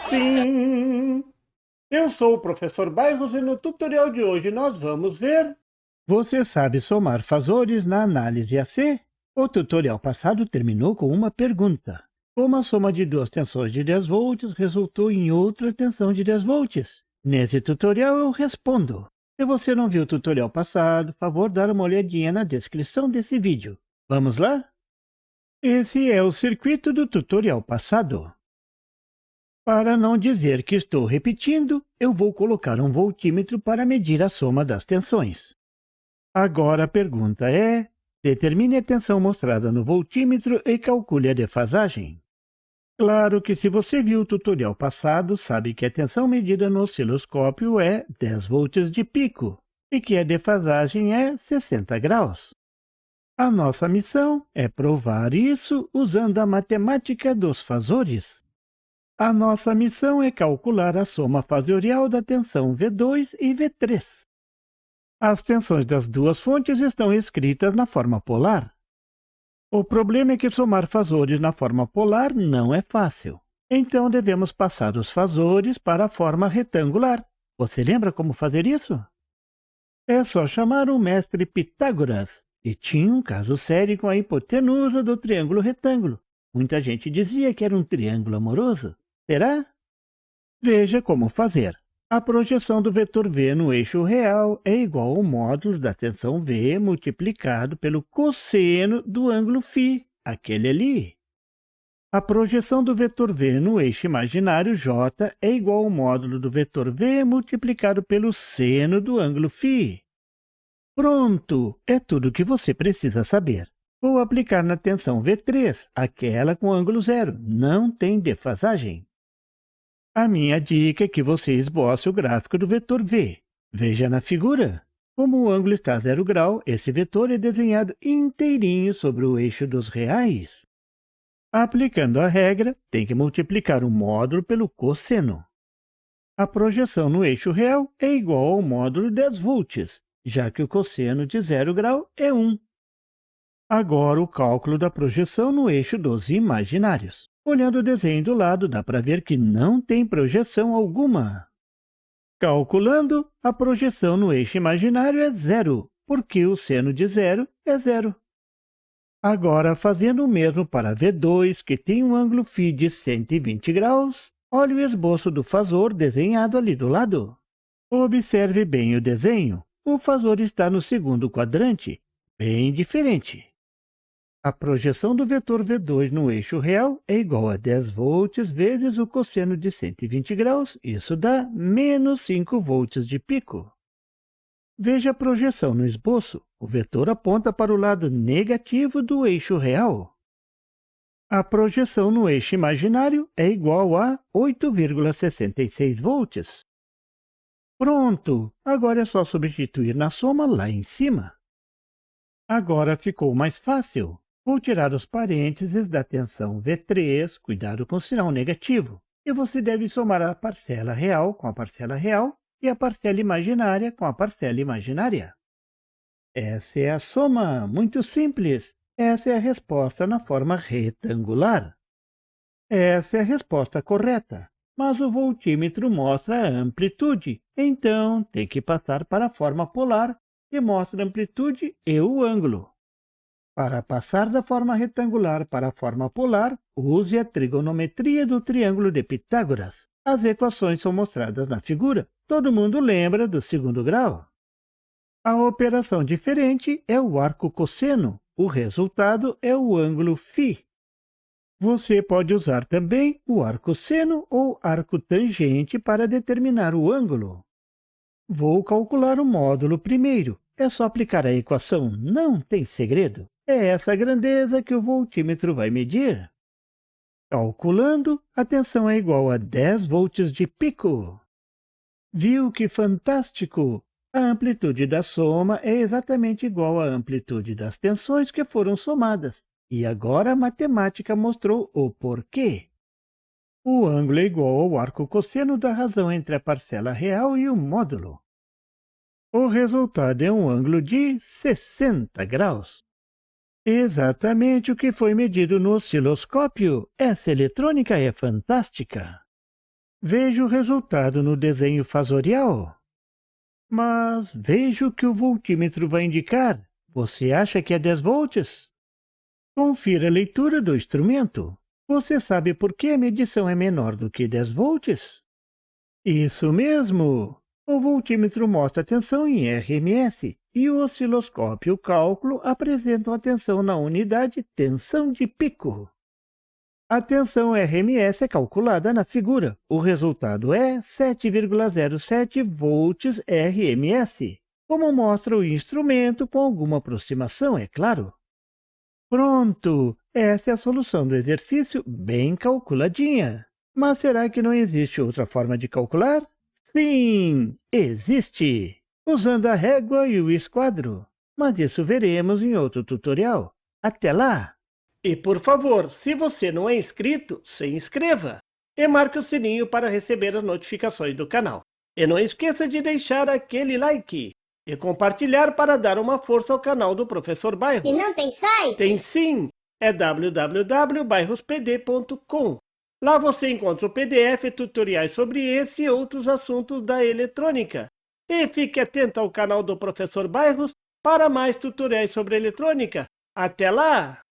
Sim, eu sou o professor Bairros e no tutorial de hoje nós vamos ver... Você sabe somar fazores na análise AC? O tutorial passado terminou com uma pergunta. Como a soma de duas tensões de 10 volts resultou em outra tensão de 10 volts? Nesse tutorial eu respondo. Se você não viu o tutorial passado, favor dar uma olhadinha na descrição desse vídeo. Vamos lá? Esse é o circuito do tutorial passado. Para não dizer que estou repetindo, eu vou colocar um voltímetro para medir a soma das tensões. Agora a pergunta é: determine a tensão mostrada no voltímetro e calcule a defasagem. Claro que se você viu o tutorial passado, sabe que a tensão medida no osciloscópio é 10 volts de pico e que a defasagem é 60 graus. A nossa missão é provar isso usando a matemática dos fazores. A nossa missão é calcular a soma fasorial da tensão V2 e V3. As tensões das duas fontes estão escritas na forma polar. O problema é que somar fazores na forma polar não é fácil. Então devemos passar os fazores para a forma retangular. Você lembra como fazer isso? É só chamar o mestre Pitágoras, e tinha um caso sério com a hipotenusa do triângulo retângulo. Muita gente dizia que era um triângulo amoroso. Será? Veja como fazer. A projeção do vetor V no eixo real é igual ao módulo da tensão V multiplicado pelo cosseno do ângulo φ, aquele ali. A projeção do vetor V no eixo imaginário J é igual ao módulo do vetor V multiplicado pelo seno do ângulo φ. Pronto! É tudo o que você precisa saber. Vou aplicar na tensão V3, aquela com ângulo zero. Não tem defasagem. A minha dica é que você esboce o gráfico do vetor V. Veja na figura. Como o ângulo está a 0 grau, esse vetor é desenhado inteirinho sobre o eixo dos reais. Aplicando a regra, tem que multiplicar o módulo pelo cosseno. A projeção no eixo real é igual ao módulo 10 volts, já que o cosseno de 0 grau é 1. Agora o cálculo da projeção no eixo dos imaginários. Olhando o desenho do lado, dá para ver que não tem projeção alguma. Calculando, a projeção no eixo imaginário é zero, porque o seno de zero é zero. Agora, fazendo o mesmo para V2, que tem um ângulo φ de 120 graus, olhe o esboço do fazor desenhado ali do lado. Observe bem o desenho. O fazor está no segundo quadrante, bem diferente. A projeção do vetor V2 no eixo real é igual a 10 volts vezes o cosseno de 120 graus, isso dá menos 5 volts de pico. Veja a projeção no esboço, o vetor aponta para o lado negativo do eixo real. A projeção no eixo imaginário é igual a 8,66 volts. Pronto! Agora é só substituir na soma lá em cima. Agora ficou mais fácil. Vou tirar os parênteses da tensão V3, cuidado com o sinal negativo, e você deve somar a parcela real com a parcela real e a parcela imaginária com a parcela imaginária. Essa é a soma, muito simples. Essa é a resposta na forma retangular. Essa é a resposta correta, mas o voltímetro mostra a amplitude, então tem que passar para a forma polar, que mostra a amplitude e o ângulo. Para passar da forma retangular para a forma polar, use a trigonometria do triângulo de Pitágoras. As equações são mostradas na figura. Todo mundo lembra do segundo grau? A operação diferente é o arco cosseno. O resultado é o ângulo φ. Você pode usar também o arco seno ou arco tangente para determinar o ângulo. Vou calcular o módulo primeiro. É só aplicar a equação, não tem segredo. É essa a grandeza que o voltímetro vai medir. Calculando, a tensão é igual a 10 volts de pico. Viu que fantástico? A amplitude da soma é exatamente igual à amplitude das tensões que foram somadas. E agora a matemática mostrou o porquê. O ângulo é igual ao arco cosseno da razão entre a parcela real e o módulo. O resultado é um ângulo de 60 graus. Exatamente o que foi medido no osciloscópio. Essa eletrônica é fantástica. Veja o resultado no desenho fasorial. Mas veja o que o voltímetro vai indicar. Você acha que é 10 volts? Confira a leitura do instrumento. Você sabe por que a medição é menor do que 10 volts? Isso mesmo! O voltímetro mostra a tensão em RMS e o osciloscópio e o cálculo apresentam a tensão na unidade tensão de pico. A tensão RMS é calculada na figura. O resultado é 7,07 volts RMS, como mostra o instrumento com alguma aproximação, é claro. Pronto! Essa é a solução do exercício bem calculadinha. Mas será que não existe outra forma de calcular? Sim, existe! Usando a régua e o esquadro. Mas isso veremos em outro tutorial. Até lá! E por favor, se você não é inscrito, se inscreva! E marque o sininho para receber as notificações do canal. E não esqueça de deixar aquele like. E compartilhar para dar uma força ao canal do Professor Bairros. E não tem site? Tem sim! É www.bairrospd.com. Lá você encontra o PDF e tutoriais sobre esse e outros assuntos da eletrônica. E fique atento ao canal do Professor Bairros para mais tutoriais sobre eletrônica. Até lá!